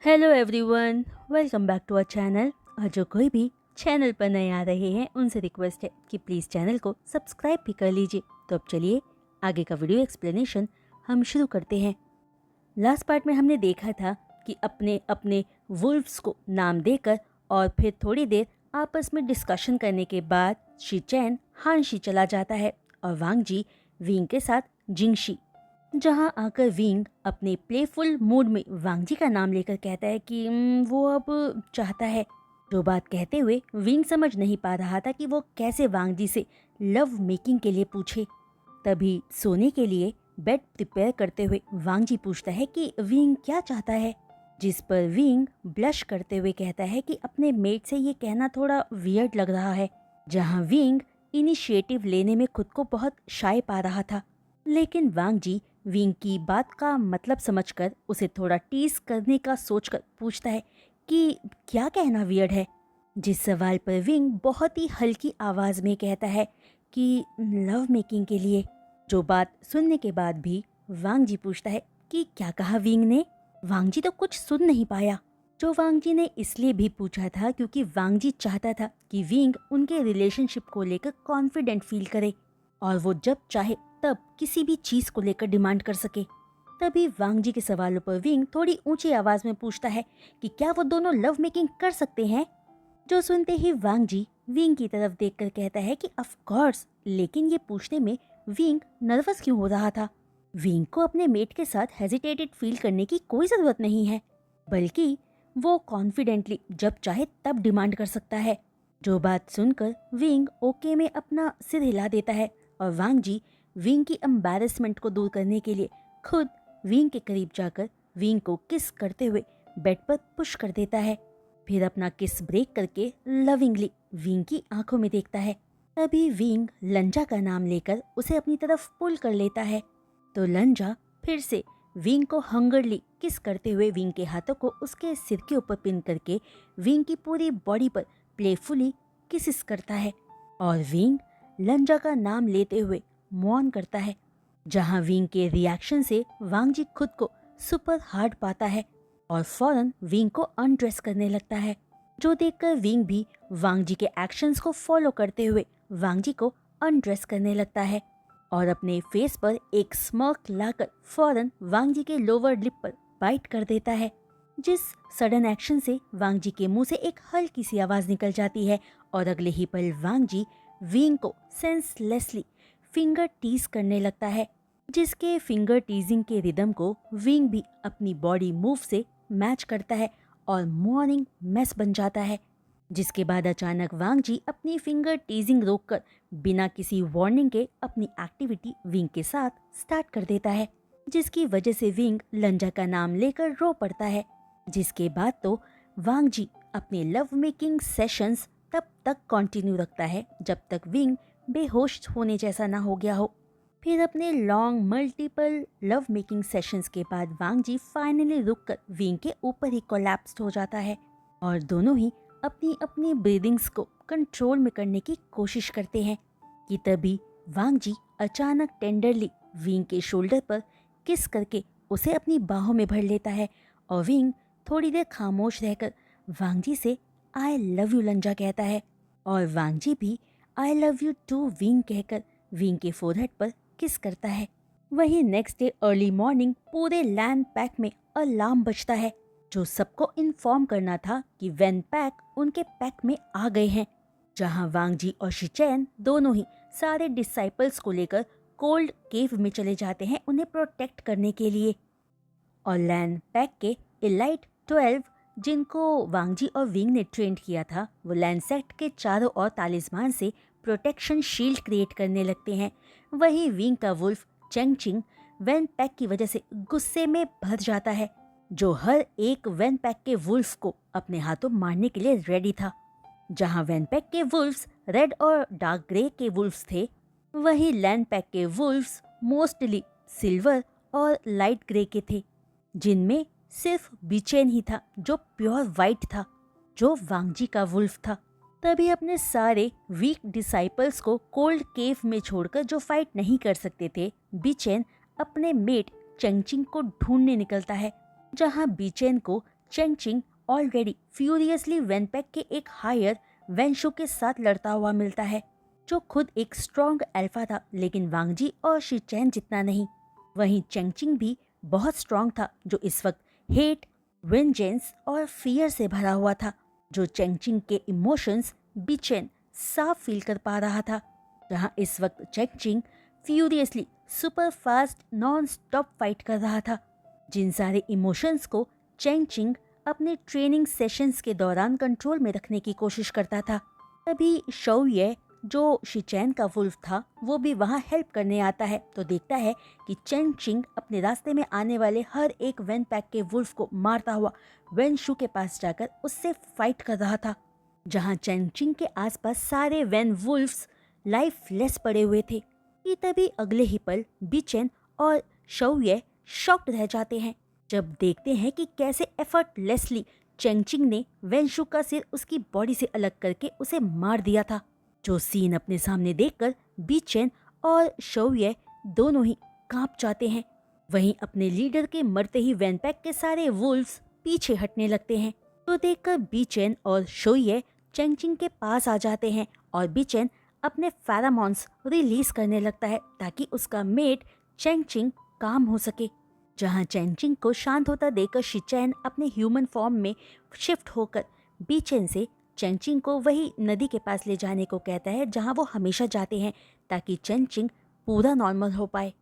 Hello everyone, welcome back to our channel. और जो कोई भी चैनल पर नए आ रहे हैं उनसे रिक्वेस्ट है कि प्लीज़ चैनल को सब्सक्राइब भी कर लीजिए। तो अब चलिए आगे का वीडियो एक्सप्लेनेशन हम शुरू करते हैं। लास्ट पार्ट में हमने देखा था कि अपने अपने वुल्फ्स को नाम देकर और फिर थोड़ी देर आपस में डिस्कशन करने के बाद शीचैन हानशी चला जाता है और वांगजी विंग के साथ जिंगशी। जहां आकर विंग अपने प्लेफुल मूड में वांगजी का नाम लेकर कहता है कि वो अब चाहता है। जो बात कहते हुए विंग समझ नहीं पा रहा था कि वो कैसे वांगजी से लव मेकिंग के लिए पूछे। तभी सोने के लिए बेड प्रिपेयर करते हुए वांगजी पूछता है कि विंग क्या चाहता है, जिस पर विंग ब्लश करते हुए कहता है कि अपने मेट से ये कहना थोड़ा वियर्ड लग रहा है। जहां विंग इनिशिएटिव लेने में खुद को बहुत शाय पा रहा था, लेकिन वांगजी विंग की बात का मतलब समझकर उसे थोड़ा टीज करने का सोचकर पूछता है कि क्या कहना वियर्ड है, जिस सवाल पर विंग बहुत ही हल्की आवाज में कहता है कि लव मेकिंग के लिए। जो बात सुनने के बाद भी वांगजी पूछता है कि क्या कहा विंग ने। वांगजी तो कुछ सुन नहीं पाया। जो वांगजी ने इसलिए भी पूछा था क्योंकि वांगजी चाहता था कि विंग उनके रिलेशनशिप को लेकर कॉन्फिडेंट फील करे और वो जब चाहे तब किसी भी चीज को लेकर डिमांड कर सके। तभी वांगजी के सवालों पर विंग थोड़ी ऊंची आवाज में पूछता है कि क्या वो दोनों लव मेकिंग कर सकते हैं। जो सुनते ही वांगजी विंग की तरफ देखकर कहता है कि ऑफ कोर्स, लेकिन ये पूछने में विंग नर्वस क्यों हो रहा था। विंग को अपने मेट के साथ हेजिटेटेड फील करने की कोई जरूरत नहीं है, बल्कि वो कॉन्फिडेंटली जब चाहे तब डिमांड कर सकता है। जो बात सुनकर विंग ओके में अपना सिर हिला देता है और वांगजी विंग की एम्बैरेसमेंट को दूर करने के लिए खुद विंग के करीब जाकर विंग को किस करते हुए बेड पर पुश कर देता है। फिर अपना किस ब्रेक करके लविंगली विंग की आंखों में देखता है। तभी विंग लंजा का नाम लेकर उसे अपनी तरफ पुल कर लेता है। तो लंजा फिर से विंग को हंगरली किस करते हुए विंग के हाथों को उसके सिर के ऊपर पिन करके विंग की पूरी बॉडी पर प्लेफुली किसिस करता है और विंग लंजा का नाम लेते हुए मौन करता है। जहां विंग के रिएक्शन से वांगजी खुद को सुपर हार्ड पाता है और फौरन विंग को अनड्रेस करने लगता है। जो देखकर विंग भी वांगजी के एक्शंस को फॉलो करते हुए वांगजी को अनड्रेस करने लगता है और अपने फेस पर एक स्मर्क लाकर फौरन वांगजी के लोअर लिप पर बाइट कर देता है। जिस सडन एक्शन से वांगजी के मुंह से एक हल्की सी आवाज निकल जाती है और अगले ही पल वांगजी विंग को सेंसलेसली फिंगर टीज करने लगता है, जिसके फिंगर टीजिंग के रिदम को विंग भी अपनी बॉडी मूव से मैच करता है और मॉर्निंग मेस बन जाता है। जिसके बाद अचानक वांगजी अपनी फिंगर टीजिंग रोककर बिना किसी वार्निंग के अपनी एक्टिविटी विंग के साथ स्टार्ट कर देता है, जिसकी वजह से विंग लंजा का नाम लेकर रो पड़ता है। जिसके बाद तो वांगजी अपने लव मेकिंग सेशंस तब तक कंटिन्यू रखता है जब तक विंग बेहोश होने जैसा ना हो गया हो। फिर अपने long multiple love making sessions के बाद वांगजी फाइनली रुककर विंग के ऊपर ही कोलैप्स्ड हो जाता है और दोनों ही अपनी अपनी ब्रीदिंग्स को कंट्रोल में करने की कोशिश करते हैं कि तभी वांगजी अचानक टेंडरली विंग के शोल्डर पर किस करके उसे अपनी बाहों में भर लेता है और विंग थोड़ी देर खामोश रहकर वांगजी से आई लव यू लंजा कहता है और वांगजी भी I love you too Wing कहकर विंग के फोरहेड पर किस करता है। वहीं नेक्स्ट डे अर्ली मॉर्निंग पूरे लैंड पैक में अलार्म बजता है, जो सबको इन्फॉर्म करना था कि वैन पैक उनके पैक में आ गए हैं। जहां वांगजी और शिचैन दोनों ही सारे डिसाइपल्स को लेकर कोल्ड केव में चले जाते हैं उन्हें प्रोटेक्ट करने के लिए। और लैंड पैक के इलाइट 12 जिनको वांगजी और विंग ने ट्रेंड किया था, वो लैंडसेट के चारों ओर तालिस्मान से प्रोटेक्शन शील्ड क्रिएट करने लगते हैं। वही विंग का वुल्फ चेंगचिंग वैन पैक की वजह से गुस्से में भर जाता है, जो हर एक वैन पैक के वुल्फ को अपने हाथों मारने के लिए रेडी था। जहां वैन पैक के वुल्फ्स रेड और डार्क ग्रे के वुल्फ्स थे, वहीं लैंड पैक के वुल्फ्स मोस्टली सिल्वर और लाइट ग्रे के थे, जिनमें सिर्फ बीचेन ही था जो प्योर वाइट था, जो वांगजी का वुल्फ था। तभी अपने सारे वीक डिसाइपल्स को कोल्ड केव में छोड़कर जो फाइट नहीं कर सकते थे, बीचेन अपने मेट चेंगचिंग को ढूंढने निकलता है। जहां बीचेन को चेंगचिंग ऑलरेडी फ्यूरियसली वेनपेक के एक हायर वेनशु के साथ लड़ता हुआ मिलता है, जो खुद एक स्ट्रॉन्ग अल्फा था, लेकिन वांगजी और शीचैन जितना नहीं। वहीं चेंगचिंग भी बहुत स्ट्रॉन्ग था, जो इस वक्त हेट, वेंजेंस और फियर से भरा हुआ था, जो चेंगचिंग के इमोशंस बीचेन साफ फील कर पा रहा था। जहां इस वक्त चेंगचिंग furiously super fast non stop fight कर रहा था, जिन सारे इमोशंस को चेंगचिंग अपने ट्रेनिंग सेशंस के दौरान कंट्रोल में रखने की कोशिश करता था। तभी शौये, जो शीचैन का वुल्फ था, वो भी वहाँ हेल्प करने आता है, तो देखता है कि चेंगचिंग अपने रास्ते में आने वाले हर एक वेनपैक के वुल्फ को मारता हुआ वेनशु के पास जाकर उससे फाइट कर रहा था। जहाँ चेंगचिंग के आसपास सारे वेन वुल्फ्स लाइफलेस पड़े हुए थे कि तभी अगले ही पल बीचेन और शौये शॉक्ड रह जाते हैं जब देखते हैं कि कैसे एफर्टलेसली चेंगचिंग ने वेनशु का सिर उसकी बॉडी से अलग करके उसे मार दिया था। जो सीन अपने सामने देखकर बीचेन और शौये दोनों ही कांप जाते हैं। वहीं अपने लीडर के मरते ही वेनपैक के सारे वुल्फ्स पीछे हटने लगते हैं, तो देखकर बीचेन और शौये चेंगचिंग के पास आ जाते हैं और बीचेन अपने फेरामॉन्स रिलीज करने लगता है ताकि उसका मेट चेंगचिंग काम हो सके। जहां चेंगचिंग को शांत होता देखकर शीचैन अपने ह्यूमन फॉर्म में शिफ्ट होकर बीचेन से चेंगचिंग को वही नदी के पास ले जाने को कहता है जहां वो हमेशा जाते हैं, ताकि चेंगचिंग पूरा नॉर्मल हो पाए।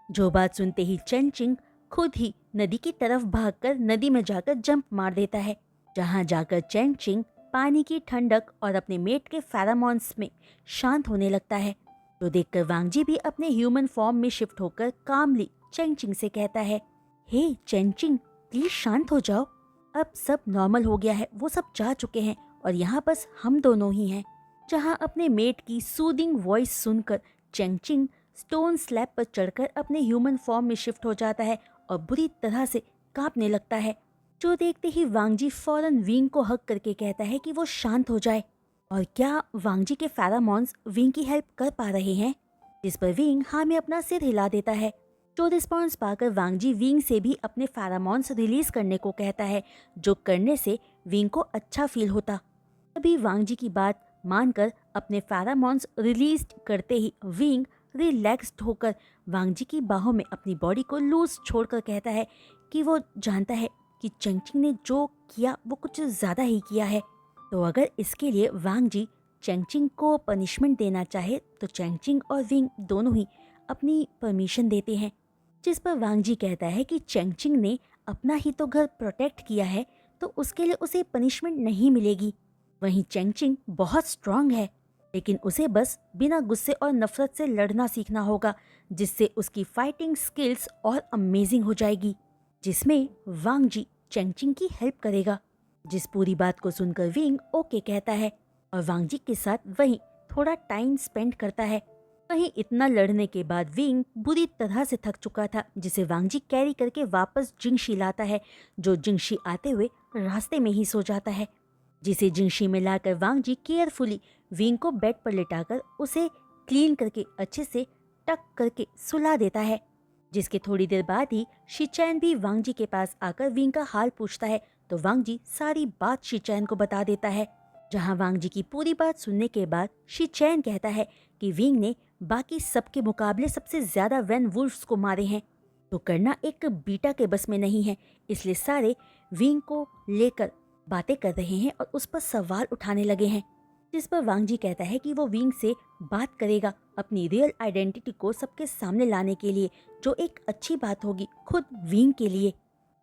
जो बात सुनते ही चेंगचिंग खुद ही नदी की तरफ भागकर नदी में जाकर जंप मार देता है, जहां जाकर चेंगचिंग पानी की ठंडक और अपने मेट के फेरामॉन्स में शांत होने लगता है। तो देखकर वांगजी भी अपने ह्यूमन फॉर्म में शिफ्ट होकर कामली चेंगचिंग से कहता है, हे चेंगचिंग, प्लीज शांत हो जाओ, अब सब नॉर्मल हो गया है, वो सब जा चुके हैं और यहाँ बस हम दोनों ही हैं। जहाँ अपने मेट की सूदिंग वॉइस सुनकर चेंगचिंग स्टोन स्लैब पर चढ़कर अपने ह्यूमन फॉर्म में शिफ्ट हो जाता है और बुरी तरह से कांपने लगता है। जो देखते ही वांगजी फौरन विंग को हक करके कहता है कि वो शांत हो जाए। और क्या वांगजी के फेरामॉन्स विंग की हेल्प कर पा रहे हैं? जिस पर विंग हाँ में अपना सिर हिला देता है। जो रिस्पॉन्स पाकर वांगजी विंग से भी अपने फेरामॉन्स रिलीज करने को कहता है, जो करने से विंग को अच्छा फील होता। तभी वांगजी की बात मानकर अपने फेरामॉन्स रिलीज करते ही विंग रिलैक्स्ड होकर वांगजी की बाहों में अपनी बॉडी को लूज छोड़कर कहता है कि वो जानता है कि चेंगचिंग ने जो किया वो कुछ ज़्यादा ही किया है, तो अगर इसके लिए वांगजी चेंगचिंग को पनिशमेंट देना चाहे तो चेंगचिंग और विंग दोनों ही अपनी परमिशन देते हैं। जिस पर वांगजी कहता है कि चेंगचिंग ने अपना ही तो घर प्रोटेक्ट किया है, तो उसके लिए उसे पनिशमेंट नहीं मिलेगी। वहीं चेंगचिंग बहुत स्ट्रांग है, लेकिन उसे बस बिना गुस्से और नफरत से लड़ना सीखना होगा, जिससे उसकी फाइटिंग स्किल्स और अमेजिंग हो जाएगी, जिसमें वांगजी चेंगचिंग की हेल्प करेगा। जिस पूरी बात को सुनकर विंग ओके कहता है और वांगजी के साथ वहीं थोड़ा टाइम स्पेंड करता है। वहीं इतना लड़ने के बाद विंग बुरी तरह से थक चुका था, जिसे वांगजी कैरी करके वापस जिंगशी लाता है, जो जिंगशी आते हुए रास्ते में ही सो जाता है। जिसे जिंगशी में लाकर वांगजी केयरफुली विंग को बेड पर लेटाकर उसे क्लीन करके अच्छे से टक करके सुला देता है। जिसके थोड़ी देर बाद ही शीचैन भी वांगजी के पास आकर विंग का हाल पूछता है, तो वांगजी सारी बात शीचैन को बता देता है। जहां वांगजी की पूरी बात सुनने के बाद शीचैन कहता है कि विंग ने बाकी सबके मुकाबले सबसे ज्यादा वेन वुल्फ्स को मारे हैं, तो करना एक बीटा के बस में नहीं है, इसलिए सारे विंग को लेकर बातें कर रहे हैं और उस पर सवाल उठाने लगे हैं। जिस पर वांगजी कहता है कि वो विंग से बात करेगा अपनी रियल आइडेंटिटी को सबके सामने लाने के लिए, जो एक अच्छी बात होगी खुद विंग के लिए।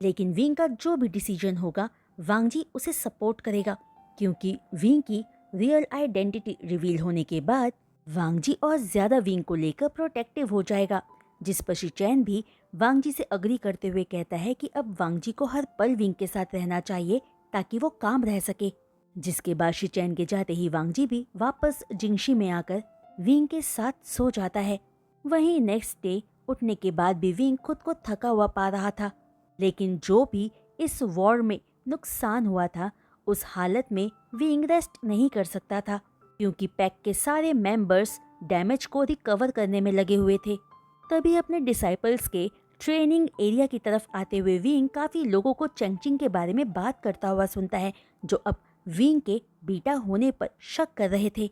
लेकिन विंग का जो भी डिसीजन होगा वांगजी उसे सपोर्ट करेगा, क्योंकि विंग की रियल आइडेंटिटी रिवील होने के बाद वांगजी और ज्यादा विंग को लेकर प्रोटेक्टिव हो जाएगा। जिस पर शीचैन भी वांगजी से अग्री करते हुए कहता है कि अब वांगजी को हर पल विंग के साथ रहना चाहिए ताकि वो काम रह सके। जिसके बाद शीचैन के जाते ही वांगजी भी वापस जिंगशी में आकर विंग के साथ सो जाता है। वहीं नेक्स्ट डे उठने के बाद भी विंग खुद को थका हुआ पा रहा था, लेकिन जो भी इस वॉर में नुकसान हुआ था उस हालत में विंग रेस्ट नहीं कर सकता था, क्योंकि पैक के सारे मेंबर्स डैमेज को रिकवर करने में लगे हुए थे। तभी अपने डिसाइपल्स के ट्रेनिंग एरिया की तरफ आते हुए विंग काफी लोगों को चेंगचिंग के बारे में बात करता हुआ सुनता है, जो अब विंग के बीटा होने पर शक कर रहे थे।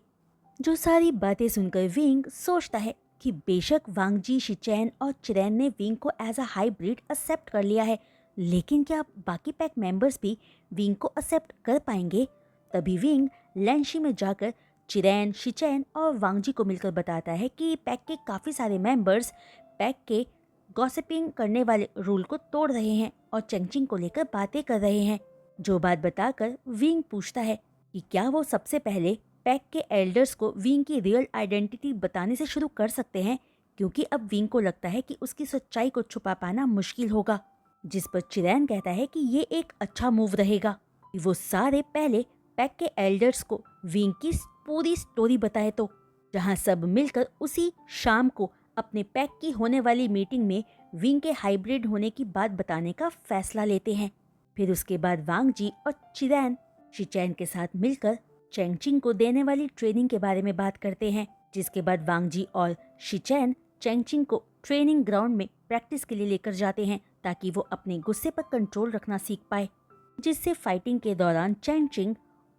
जो सारी बातें सुनकर विंग सोचता है कि बेशक वांगजी, शिचैन और चिरैन ने विंग को एज अ हाइब्रिड एक्सेप्ट कर लिया है, लेकिन क्या बाकी पैक मेंबर्स भी विंग को एक्सेप्ट कर पाएंगे? तभी विंग लैंशी में जाकर चिरैन, शिचैन और वांगजी को मिलकर बताता है कि पैक के काफ़ी सारे मेंबर्स पैक के गॉसिपिंग करने वाले रूल को तोड़ रहे हैं और चेंगचिंग को लेकर बातें कर रहे हैं। जो बात बताकर विंग पूछता है कि क्या वो सबसे पहले पैक के एल्डर्स को विंग की रियल आइडेंटिटी बताने से शुरू कर सकते हैं, क्योंकि अब विंग को लगता है कि उसकी सच्चाई को छुपा पाना मुश्किल होगा। जिस पर चिरैन कहता है कि ये एक अच्छा मूव रहेगा कि वो सारे पहले पैक के एल्डर्स को विंग की पूरी स्टोरी बताए, तो जहां सब मिलकर उसी शाम को अपने पैक की होने वाली मीटिंग में विंग के हाइब्रिड होने की बात बताने का फैसला लेते हैं। फिर उसके बाद वांगजी और चिरैन शिचैन के साथ मिलकर चेंगचिंग को देने वाली ट्रेनिंग के बारे में बात करते हैं, जिसके बाद वांगजी और शिचैन चेंगचिंग को ट्रेनिंग ग्राउंड में प्रैक्टिस के लिए लेकर जाते हैं ताकि वो अपने गुस्से पर कंट्रोल रखना सीख पाए, जिससे फाइटिंग के दौरान चेंगचिंग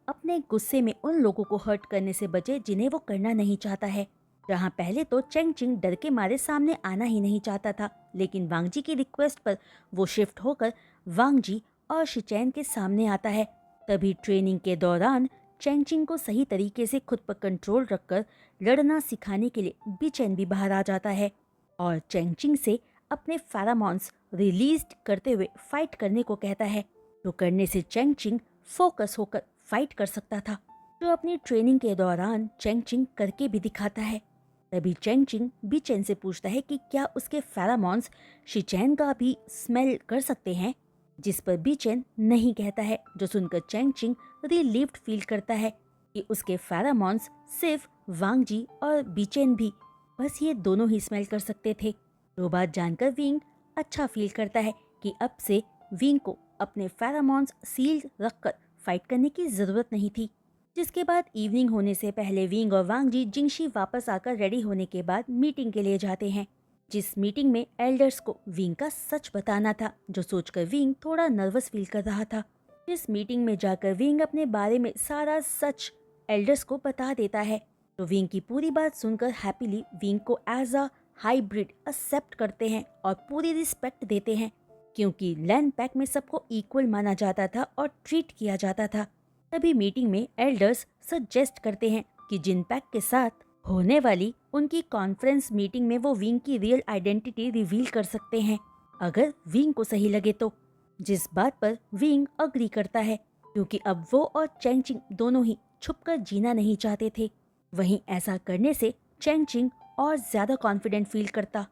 अपने गुस्से में उन लोगों को हर्ट करने से बचे जिन्हें वो करना नहीं चाहता है। जहां पहले तो चेंगचिंग डर के मारे सामने आना ही नहीं चाहता था, लेकिन वांगजी की रिक्वेस्ट पर वो शिफ्ट होकर वांगजी और शिचैन के सामने आता है। तभी ट्रेनिंग के दौरान चेंगचिंग को सही तरीके से खुद पर कंट्रोल रखकर लड़ना सिखाने के लिए बिचैन भी बाहर आ जाता है और चेंगचिंग से अपने फेरामॉन्स रिलीज करते हुए फाइट करने को कहता है, जो करने से चेंगचिंग फोकस होकर फाइट कर सकता था, जो अपनी ट्रेनिंग के दौरान चेंगचिंग करके भी दिखाता है। तभी चेंगचिंग बिचैन से पूछता है कि क्या उसके फेरामॉन्स शिचैन का भी स्मेल कर सकते हैं, जिस पर बिचैन नहीं कहता है, जो सुनकर चेंगचिंग रिलीव्ड फील करता है कि उसके फेरामॉन्स सिर्फ वांगजी और बिचैन भी बस ये दोनों ही स्मेल कर सकते थे। जो बात जानकर विंग अच्छा फील करता है कि अब से विंग को अपने फेरामॉन्स सील रखकर फाइट करने की जरूरत नहीं थी। जिसके बाद इवनिंग होने से पहले विंग और वांगजी जिंगशी वापस आकर रेडी होने के बाद मीटिंग के लिए जाते हैं, जिस मीटिंग में एल्डर्स को विंग का सच बताना था, जो सोचकर विंग थोड़ा नर्वस फील कर रहा था। इस मीटिंग में जाकर विंग अपने बारे में सारा सच एल्डर्स को बता देता है, तो विंग की पूरी बात सुनकर हैप्पीली विंग को एज अ हाइब्रिड एक्सेप्ट करते हैं और पूरी रिस्पेक्ट देते हैं, क्योंकि लैंड पैक में सबको इक्वल माना जाता था और ट्रीट किया जाता था। तभी मीटिंग में एल्डर्स सजेस्ट करते हैं कि जिन पैक के साथ होने वाली उनकी कॉन्फ्रेंस मीटिंग में वो विंग की रियल आइडेंटिटी रिवील कर सकते हैं, अगर विंग को सही लगे तो। जिस बात पर विंग अग्री करता है, क्योंकि अब वो और चेंगचिंग दोनों ही छुपकर जीना नहीं चाहते थे। वहीं ऐसा करने से चेंगचिंग और ज्यादा कॉन्फिडेंट फील करता।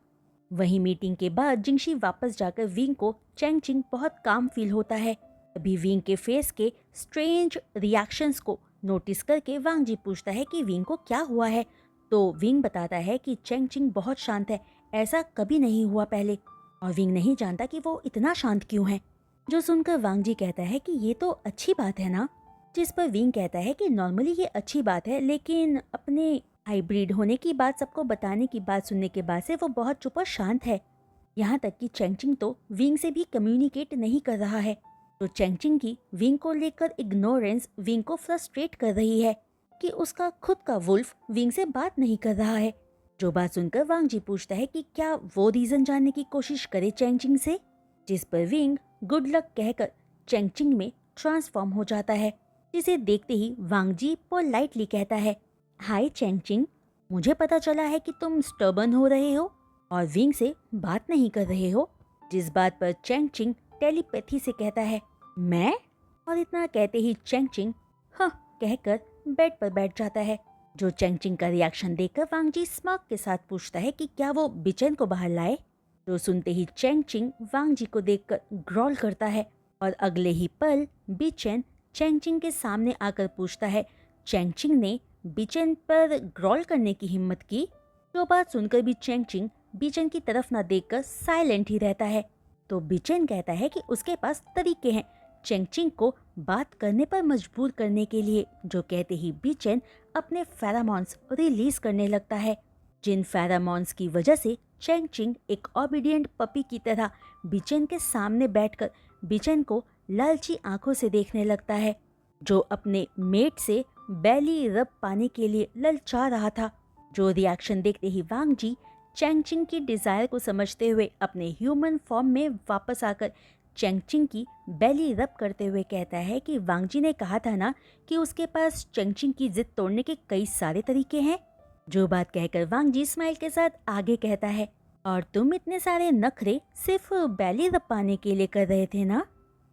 वहीं मीटिंग के बाद जिंगशी वापस जाकर विंग को चेंगचिंग बहुत काम फील होता है। तभी विंग के फेस के स्ट्रेंज रिएक्शंस को नोटिस करके वांगजी पूछता है कि विंग को क्या हुआ है, तो विंग बताता है कि चेंगचिंग बहुत शांत है, ऐसा कभी नहीं हुआ पहले, और विंग नहीं जानता कि वो इतना शांत क्यों है। जो सुनकर वांगजी कहता है कि ये तो अच्छी बात है ना, जिस पर विंग कहता है कि नॉर्मली ये अच्छी बात है, लेकिन अपने हाइब्रिड होने की बात सबको बताने की बात सुनने के बाद से वो बहुत चुप और शांत है। यहाँ तक कि चेंगचिंग तो विंग से भी कम्युनिकेट नहीं कर रहा है, तो चेंगचिंग की विंग को लेकर इग्नोरेंस विंग को फ्रस्ट्रेट कर रही है कि उसका खुद का वुल्फ विंग से बात नहीं कर रहा है। जो बात सुनकर वांगजी पूछता है कि क्या वो रीजन जानने की कोशिश करे चेंगचिंग से, जिस पर विंग गुड लक कहकर चेंगचिंग में ट्रांसफॉर्म हो जाता है, जिसे देखते ही वांगजी पोलाइटली कहता है, हाय चेंगचिंग, मुझे पता चला है कि तुम स्टर्बन हो रहे हो और विंग से बात नहीं कर रहे हो। जिस बात पर चेंगचिंग टेलीपैथी से कहता है, मैं? और इतना कहते ही चेंगचिंग हाँ कहकर बेड पर बैठ जाता है। जो चेंगचिंग का रिएक्शन देखकर वांगजी स्मार्क के साथ पूछता है कि क्या वो बिचैन को बाहर लाए। तो सुनते ही चेंगचिंग वांगजी को देखकर ग्रॉल करता है और अगले ही पल बिचैन चेंगचिंग के सामने आकर पूछता है, चेंगचिंग ने बिचैन पर ग्रॉल करने की हिम्मत की? जो बात सुनकर भी चेंगचिंग बिचैन की तरफ न देखकर साइलेंट ही रहता है। तो बिचैन कहता है कि उसके पास तरीके हैं चेंगचिंग को बात करने पर मजबूर करने के लिए, जो कहते ही बिचैन अपने फेरामॉन्स रिलीज करने लगता है, जिन फेरामॉन्स की वजह से चैंगचिंग एक ओबीडिएंट पपी की तरह बिचन के सामने बैठकर बिचन को लालची आंखों से देखने लगता है, जो अपने मेट से बैली रब पाने के लिए ललचा रहा था। जो रिएक्शन देखते ही वांग जी चैंगचिंग की डिजायर को समझते हुए अपने ह्यूमन फॉर्म में वापस आकर चैंगचिंग की बैली रब करते हुए कहता है कि वांग जी ने कहा था ना कि उसके पास चैंगचिंग की जिद तोड़ने के कई सारे तरीके हैं। जो बात कहकर वांग जी स्माइल के साथ आगे कहता है, और तुम इतने सारे नखरे सिर्फ बैली रब पाने के लिए कर रहे थे ना।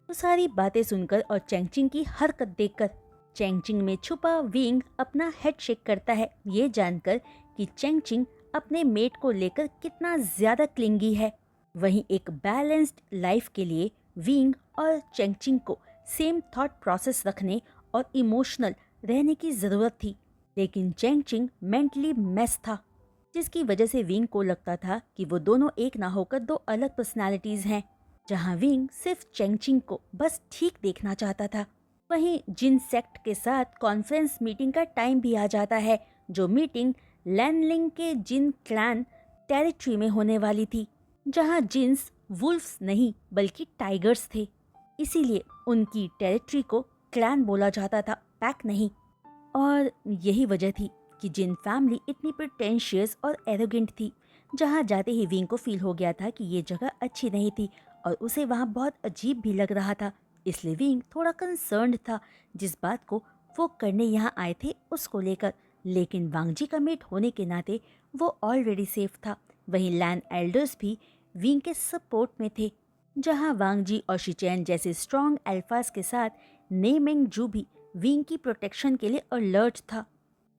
वो सारी बातें सुनकर और चैंगचिंग की हरकत देखकर चैंगचिंग में छुपा विंग अपना हेड शेक करता है, ये जानकर कि चैंगचिंग अपने मेट को लेकर कितना ज्यादा क्लिंगी है। वहीं एक बैलेंस्ड लाइफ के लिए विंग और चैंगचिंग को सेम थॉट प्रोसेस रखने और इमोशनल रहने की जरूरत थी, लेकिन चैंगचिंग मेंटली मेस था, जिसकी वजह से विंग को लगता था कि वो दोनों एक ना होकर दो अलग पर्सनालिटीज हैं। जहां विंग सिर्फ चैंगचिंग को बस ठीक देखना चाहता था। वहीं जिन सेक्ट के साथ कॉन्फ्रेंस मीटिंग का टाइम भी आ जाता है, जो मीटिंग लैनलिंग के जिन क्लैन टेरिटरी में होने वाली थी, जहां जिन्स वुल्फ्स नहीं बल्कि टाइगर्स थे, इसीलिए उनकी टेरिटरी को क्लैन बोला जाता था, पैक नहीं। और यही वजह थी कि जिन फैमिली इतनी प्रिटेंशियस और एरोगेंट थी, जहां जाते ही विंग को फील हो गया था कि ये जगह अच्छी नहीं थी और उसे वहां बहुत अजीब भी लग रहा था। इसलिए विंग थोड़ा कंसर्न्ड था जिस बात को वो करने यहाँ आए थे उसको लेकर, लेकिन वांग जी का मेट होने के नाते वो ऑलरेडी सेफ था। वहीं लैंड एल्डर्स भी विंग के सपोर्ट में थे, जहां वांग जी और शिचैन जैसे स्ट्रॉन्ग अल्फास के साथ नेमेंग जू भी विंग की प्रोटेक्शन के लिए अलर्ट था।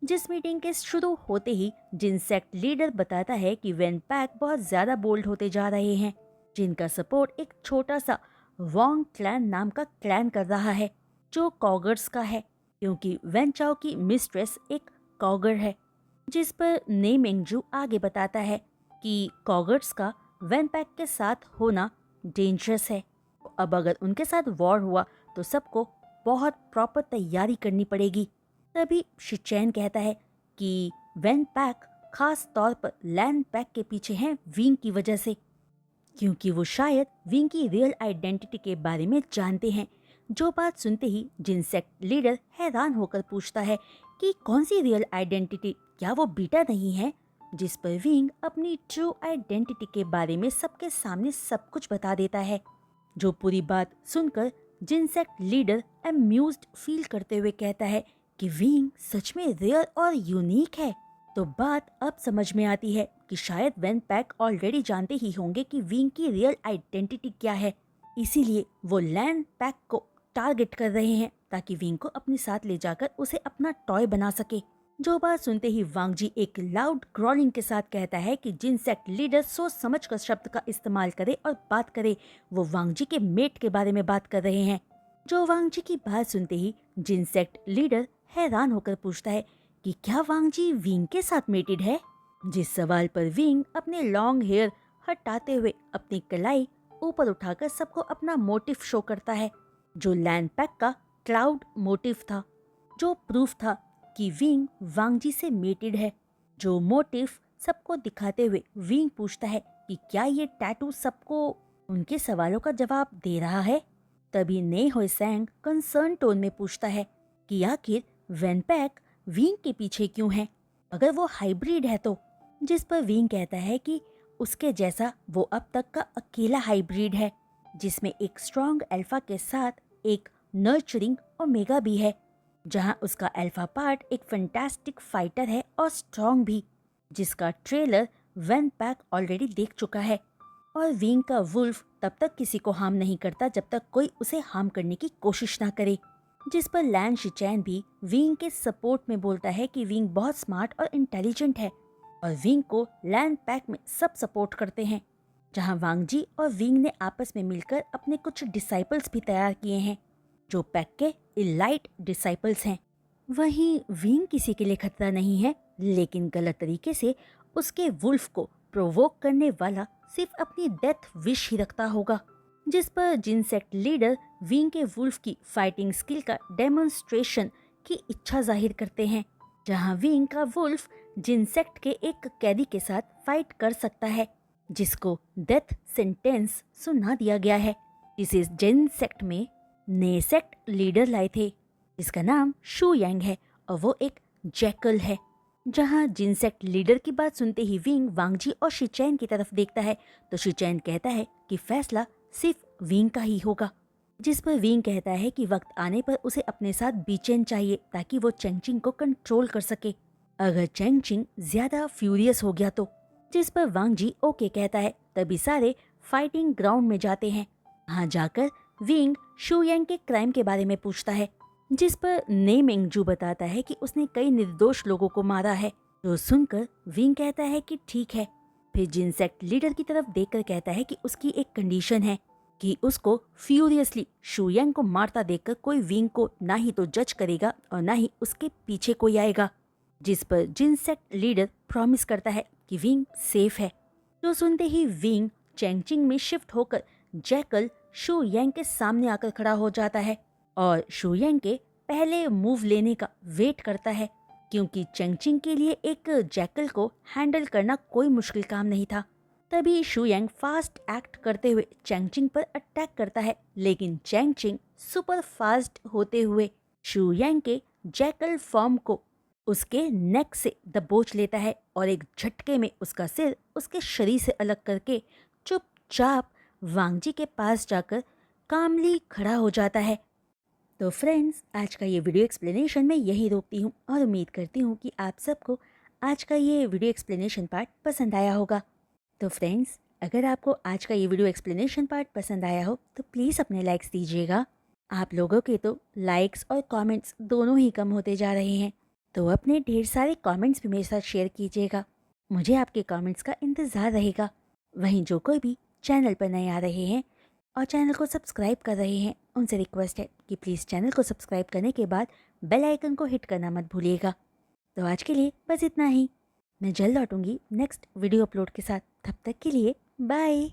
जिस मीटिंग के शुरू होते ही जिन सेक्ट लीडर बताता है कि वेन पैक बहुत ज्यादा बोल्ड होते जा रहे हैं, जिनका सपोर्ट एक छोटा सा वोंग क्लैन नाम का क्लैन कर रहा है, जो कॉगर्स का है, क्योंकि वेन चाओ की मिस्ट्रेस एक कॉगर है। जिस पर नेमेंगजू आगे बताता है कि कॉगर्स का वेन पैक के साथ होना डेंजरस है। अब अगर उनके साथ वॉर हुआ तो सबको बहुत प्रॉपर तैयारी करनी पड़ेगी। तभी शिचैन कहता है कि वेन पैक खास तौर पर लैंड पैक के पीछे हैं विंग की वजह से, क्योंकि वो शायद विंग की रियल आइडेंटिटी के बारे में जानते हैं। जो बात सुनते ही जिन सेक्ट लीडर हैरान होकर पूछता है कि कौन सी रियल आइडेंटिटी, क्या वो बीटा नहीं है? जिस पर विंग अपनी ट्रू आइडेंटिटी के बारे में सबके सामने सब कुछ बता देता है। जो पूरी बात सुनकर जिन सेक्ट लीडर अम्यूज्ड फील करते हुए कहता है कि विंग सच में रेयर और यूनिक है। तो बात अब समझ में आती है कि शायद वेन पैक ऑलरेडी जानते ही होंगे कि विंग की रियल आइडेंटिटी क्या है, इसीलिए वो लैंड पैक को टारगेट कर रहे हैं ताकि विंग को अपने साथ ले जाकर उसे अपना टॉय बना सके। जो बात सुनते ही वांग जी एक लाउड ग्रॉलिंग के साथ कहता है कि जिन सेक्ट लीडर सोच समझ कर शब्द का इस्तेमाल करे और बात करे, वो वांग जी के मेट के बारे में बात कर रहे हैं। जो वांग जी की बात सुनते ही जिन सेक्ट लीडर हैरान होकर पूछता है कि क्या वांग जी विंग के साथ मेटेड है? जिस सवाल पर विंग अपने लॉन्ग हेयर हटाते हुए अपनी कलाई ऊपर उठाकर सबको अपना मोटिव शो करता है, जो लैंड पैक का क्लाउड मोटिव था, जो प्रूफ था कि विंग वांग जी से मेटेड है। जो मोटिव सबको दिखाते हुए विंग पूछता है कि क्या ये टैटू सबको उनके सवालों का जवाब दे रहा है? तभी ने होए सैंग कंसर्न टोन में पूछता है कि आखिर वेन पैक विंग के पीछे क्यों है, अगर वो हाइब्रिड है तो? जिस पर विंग कहता है कि उसके जैसा वो अब तक का अकेला हाइब्रिड है, जिसमें एक स्ट्रॉन्ग अल्फा के साथ एक नर्चरिंग ओमेगा भी है, जहां उसका अल्फा पार्ट एक फैंटास्टिक फाइटर है और स्ट्रॉन्ग भी, जिसका ट्रेलर वेन पैक ऑलरेडी देख चुका है। और विंग का वुल्फ तब तक किसी को हार्म नहीं करता जब तक कोई उसे हार्म करने की कोशिश ना करे। जिस पर लैन शिचैन भी विंग के सपोर्ट में बोलता है कि विंग बहुत स्मार्ट और इंटेलिजेंट है और विंग को लैंड पैक में सब सपोर्ट करते हैं, जहां वांग जी और विंग ने आपस में मिलकर अपने कुछ डिसाइपल्स भी तैयार किए हैं, जो पैक के इलाइट डिसाइपल्स हैं। वहीं विंग किसी के लिए खतरा नहीं है, लेकिन गलत तरीके से उसके वुल्फ को प्रोवोक करने वाला सिर्फ अपनी डेथ विश ही रखता होगा। जिस पर जिन सेक्ट लीडर विंग के वुल्फ की फाइटिंग स्किल का डेमोन्स्ट्रेशन की इच्छा जाहिर करते हैं, जहां विंग का वुल्फ जिन सेक्ट के एक कैदी के साथ फाइट कर सकता है, जिसको डेथ सेंटेंस सुना दिया गया है, जिसे जिन सेक्ट में नए सेक्ट लीडर लाए थे, जिसका नाम शू यांग है और वो एक जैकल है। जहां जिन सेक्ट लीडर की बात सुनते ही विंग वांगजी और शिचैन की तरफ देखता है तो शिचैन कहता है कि फैसला सिर्फ विंग का ही होगा, जिस पर विंग कहता है कि वक्त आने पर उसे अपने साथ बीचेन चाहिए ताकि वो चैंगचिंग को कंट्रोल कर सके अगर चैंगचिंग ज्यादा फ्यूरियस हो गया तो, जिस पर वांगजी ओके कहता है। तभी सारे फाइटिंग ग्राउंड में जाते हैं। वहाँ जाकर विंग शू यांग के क्राइम के बारे में पूछता है, जिस पर ने मिंगजू बताता है कि उसने कई निर्दोष लोगों को मारा है। जो सुनकर विंग कहता है कि ठीक है। फिर जिन सेक्ट लीडर की तरफ देखकर कहता है कि उसकी एक कंडीशन है कि उसको फ्यूरियसली शू यांग को मारता देखकर कोई विंग को ना ही तो जज करेगा और ना ही उसके पीछे कोई आएगा, जिस पर जिन सेक्ट लीडर प्रॉमिस करता है कि विंग सेफ है। जो सुनते ही विंग चैंगचिंग में शिफ्ट होकर जैकल शू यांग के सामने आकर खड़ा हो जाता है और शू यांग के पहले मूव लेने का वेट करता है, क्योंकि चैंगचिंग के लिए एक जैकल को हैंडल करना कोई मुश्किल काम नहीं था। तभी शू यांग फास्ट एक्ट करते हुए चैंगचिंग पर अटैक करता है, लेकिन चैंगचिंग सुपर फास्ट होते हुए शू यांग के जैकल फॉर्म को उसके नेक से दबोच लेता है और एक झटके में उसका सिर उसके शरीर से अलग करके चुपचाप वांगजी के पास जाकर कामली खड़ा हो जाता है। तो फ्रेंड्स, आज का ये वीडियो एक्सप्लेनेशन मैं यही रोकती हूँ और उम्मीद करती हूँ कि आप सबको आज का ये वीडियो एक्सप्लेनेशन पार्ट पसंद आया होगा। तो फ्रेंड्स, अगर आपको आज का ये वीडियो एक्सप्लेनेशन पार्ट पसंद आया हो तो प्लीज़ अपने लाइक्स दीजिएगा। आप लोगों के तो लाइक्स और कमेंट्स दोनों ही कम होते जा रहे हैं, तो अपने ढेर सारे कमेंट्स भी मेरे साथ शेयर कीजिएगा। मुझे आपके कमेंट्स का इंतज़ार रहेगा। वहीं जो कोई भी चैनल पर नए आ रहे हैं और चैनल को सब्सक्राइब कर रहे हैं, उनसे रिक्वेस्ट है कि प्लीज़ चैनल को सब्सक्राइब करने के बाद बेल आइकन को हिट करना मत भूलिएगा। तो आज के लिए बस इतना ही। मैं जल्द लौटूंगी नेक्स्ट वीडियो अपलोड के साथ। तब तक के लिए बाय।